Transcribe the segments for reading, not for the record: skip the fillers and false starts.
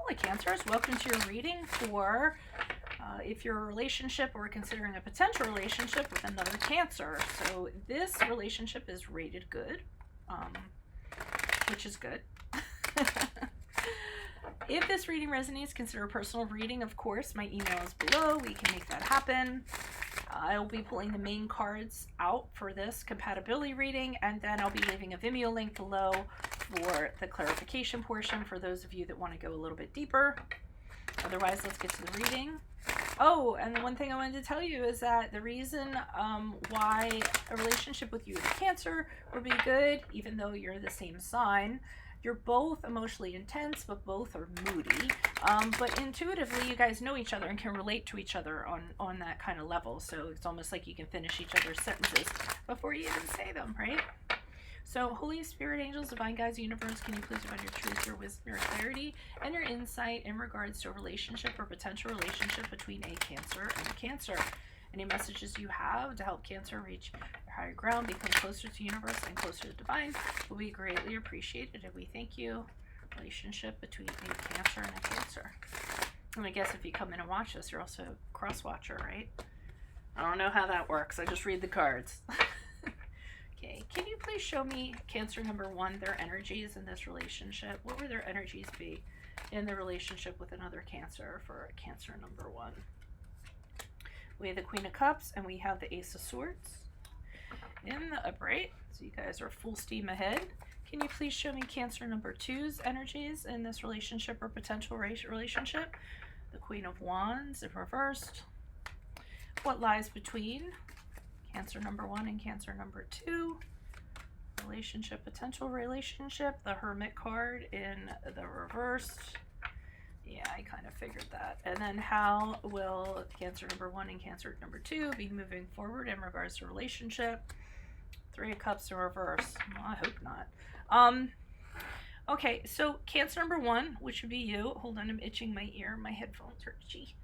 Hola Cancers, welcome to your reading for if you're a relationship or considering a potential relationship with another Cancer. So this relationship is rated good, which is good. If this reading resonates, consider a personal reading, of course. My email is below. We can make that happen. I will be pulling the main cards out for this compatibility reading, and then I'll be leaving a Vimeo link below for the clarification portion for those of you that want to go a little bit deeper. Otherwise, let's get to the reading. Oh, and the one thing I wanted to tell you is that the reason why a relationship with you as Cancer would be good, even though you're the same sign, you're both emotionally intense, but both are moody. But intuitively, you guys know each other and can relate to each other on that kind of level. So it's almost like you can finish each other's sentences before you even say them, right? So Holy Spirit, angels, divine guides, universe, can you please provide your truth, your wisdom, your clarity, and your insight in regards to a relationship or potential relationship between a Cancer and a Cancer? Any messages you have to help Cancer reach their higher ground, become closer to universe and closer to divine will be greatly appreciated, and we thank you. Relationship between a Cancer and a Cancer. And I guess if you come in and watch this, you're also a cross-watcher, right? I don't know how that works. I just read the cards. Okay, can you please show me Cancer number one, their energies in this relationship? What would their energies be in the relationship with another Cancer for Cancer number one? We have the Queen of Cups and we have the Ace of Swords in the upright. So you guys are full steam ahead. Can you please show me Cancer number two's energies in this relationship or potential relationship? The Queen of Wands in reversed. What lies between Cancer number one and Cancer number two? Relationship, potential relationship. The Hermit card in the reversed. Yeah, I kind of figured that. And then how will Cancer number one and Cancer number two be moving forward in regards to relationship? Three of Cups in reverse. Well, I hope not. Okay, so Cancer number one, which would be you. Hold on, I'm itching my ear. My headphones are itchy.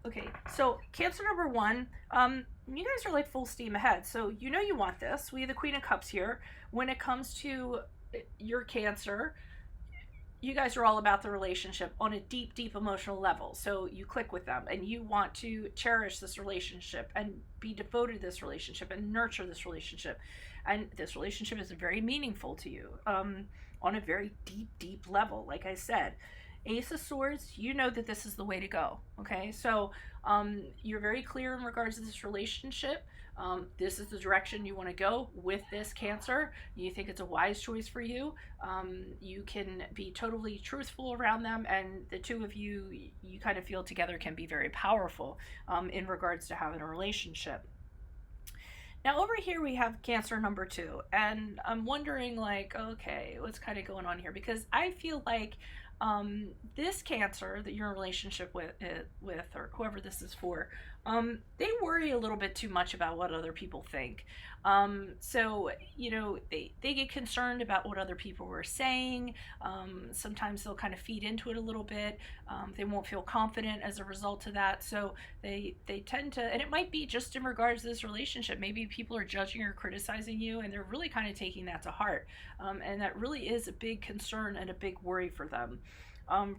Okay, so Cancer number one, you guys are like full steam ahead. So you know you want this. We have the Queen of Cups here. When it comes to your Cancer, you guys are all about the relationship on a deep, deep emotional level. So you click with them and you want to cherish this relationship and be devoted to this relationship and nurture this relationship. And this relationship is very meaningful to you on a very deep, deep level. Like I said, Ace of Swords, you know that this is the way to go. Okay, so you're very clear in regards to this relationship. This is the direction you want to go with this Cancer. You think it's a wise choice for you. You can be totally truthful around them, and the two of you, you kind of feel together can be very powerful in regards to having a relationship. Now over here we have Cancer number two, and I'm wondering like, okay, what's kind of going on here? Because I feel like this Cancer that you're in a relationship with or whoever this is for, they worry a little bit too much about what other people think. So, you know, they get concerned about what other people were saying. Sometimes they'll kind of feed into it a little bit. They won't feel confident as a result of that. So they tend to, and it might be just in regards to this relationship. Maybe people are judging or criticizing you, and they're really kind of taking that to heart. And that really is a big concern and a big worry for them.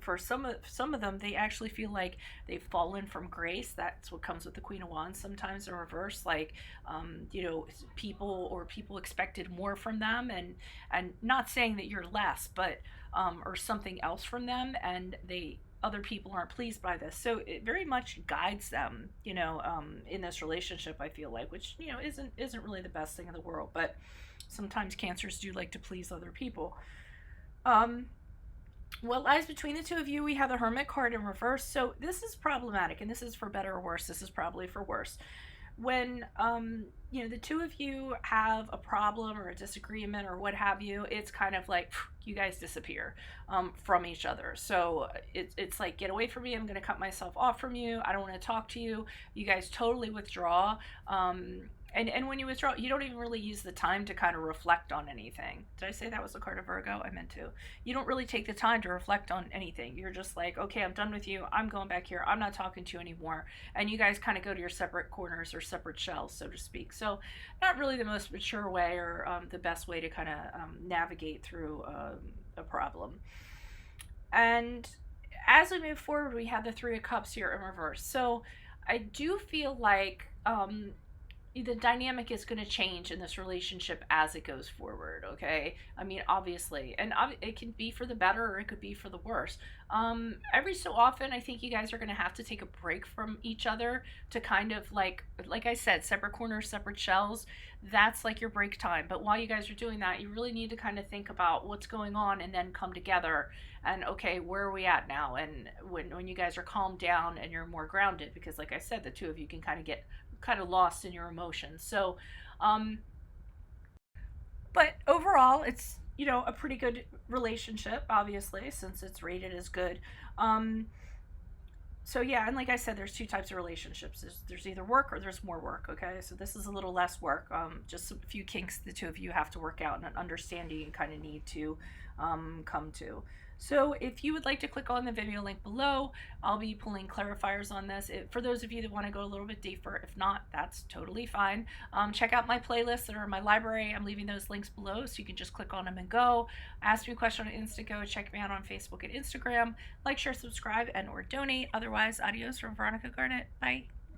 For some of them, they actually feel like they've fallen from grace. That's what comes with the Queen of Wands sometimes in reverse. Like, you know, people expected more from them, and not saying that you're less, but or something else from them, and other people aren't pleased by this. So it very much guides them, you know, in this relationship. I feel like, which you know isn't really the best thing in the world, but sometimes Cancers do like to please other people. What lies between the two of you? We have the Hermit card in reverse. So this is problematic, and this is for better or worse. This is probably for worse. When you know, the two of you have a problem or a disagreement or what have you, it's kind of like you guys disappear from each other. So it's like, get away from me. I'm going to cut myself off from you. I don't want to talk to you. You guys totally withdraw. And when you withdraw, you don't even really use the time to kind of reflect on anything. Did I say that was a card of Virgo? I meant to. You don't really take the time to reflect on anything. You're just like, okay, I'm done with you. I'm going back here. I'm not talking to you anymore. And you guys kind of go to your separate corners or separate shells, so to speak. So not really the most mature way or the best way to kind of navigate through a problem. And as we move forward, we have the Three of Cups here in reverse. So I do feel like the dynamic is going to change in this relationship as it goes forward. Okay, I mean, obviously, and it can be for the better or it could be for the worse. Every so often, I think you guys are going to have to take a break from each other to kind of like I said, separate corners, separate shells. That's like your break time. But while you guys are doing that, you really need to kind of think about what's going on and then come together and okay, where are we at now? And when you guys are calmed down and you're more grounded, because like I said, the two of you can kind of get kind of lost in your emotions. So, but overall, it's a pretty good relationship, obviously, since it's rated as good. Um, so yeah, and like I said, there's two types of relationships. There's either work or there's more work. Okay, so this is a little less work. Just a few kinks the two of you have to work out and an understanding you kind of need to come to. So if you would like to click on the video link below, I'll be pulling clarifiers on this. For those of you that want to go a little bit deeper, if not, that's totally fine. Check out my playlists that are in my library. I'm leaving those links below, so you can just click on them and go. Ask me a question on Instago. Check me out on Facebook and Instagram. Like, share, subscribe, and or donate. Otherwise, adios from Veronica Garnett. Bye.